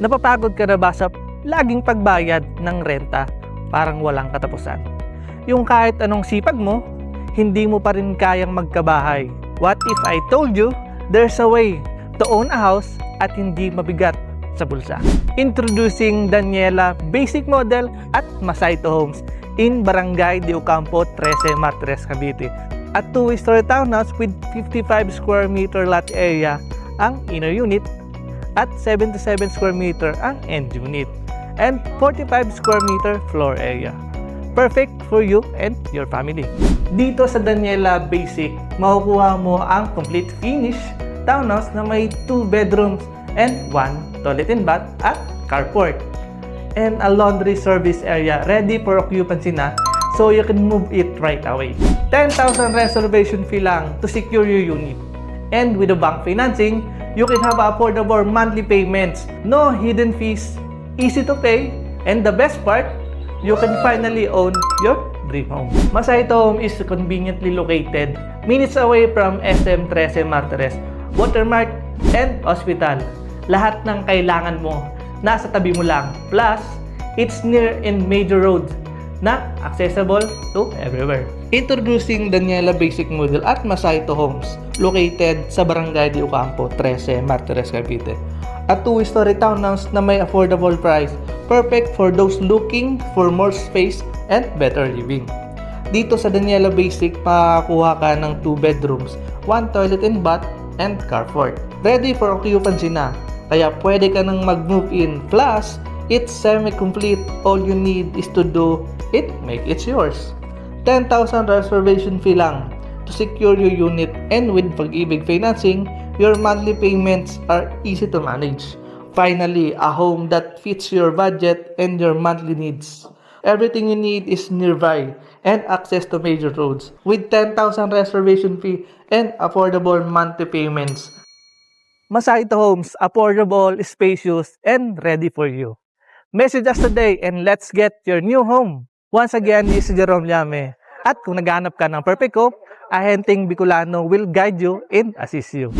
Napapagod ka na ba sa laging pagbayad ng renta? Parang walang katapusan. Yung kahit anong sipag mo, hindi mo pa rin kayang magkabahay. What if I told you, there's a way to own a house at hindi mabigat sa bulsa? Introducing Daniela Basic Model at Masaito Homes in Barangay de Ocampo, 13 Martires, Cavite. A 2-story townhouse with 55 square meter lot area ang inner unit at 77 square meter ang end unit and 45 square meter floor area. Perfect for you and your family. Dito sa Daniela Basic, makukuha mo ang complete finish townhouse na may 2 bedrooms and 1 toilet and bath at carport. And a laundry service area ready for occupancy na, so you can move it right away. 10,000 reservation fee lang to secure your unit. And with the bank financing, you can have affordable monthly payments, no hidden fees, easy to pay, and the best part, you can finally own your dream home. Masaito Home is conveniently located minutes away from SM 13 Martires, Watermark, and Hospital. Lahat ng kailangan mo nasa tabi mo lang. Plus, it's near in major roads na accessible to everywhere. Introducing Daniela Basic Model at Masaito Homes, located sa Barangay de Ocampo, 13 Martires, Cavite. A 2-story townhouse na may affordable price, perfect for those looking for more space and better living. Dito sa Daniela Basic, makakuha ka ng 2 bedrooms, 1 toilet and bath, and carport. Ready for occupancy na, kaya pwede ka nang mag-move in. Plus, it's semi-complete. All you need is to do it, make it yours. 10,000 reservation fee lang to secure your unit, and with Pag-ibig financing, your monthly payments are easy to manage. Finally, a home that fits your budget and your monthly needs. Everything you need is nearby and access to major roads with 10,000 reservation fee and affordable monthly payments. Masaito Homes, affordable, spacious, and ready for you. Message us today and let's get your new home. Once again, this is Jerome Llame. At kung naghahanap ka ng perfect home, Ahenteng Bicolano will guide you and assist you.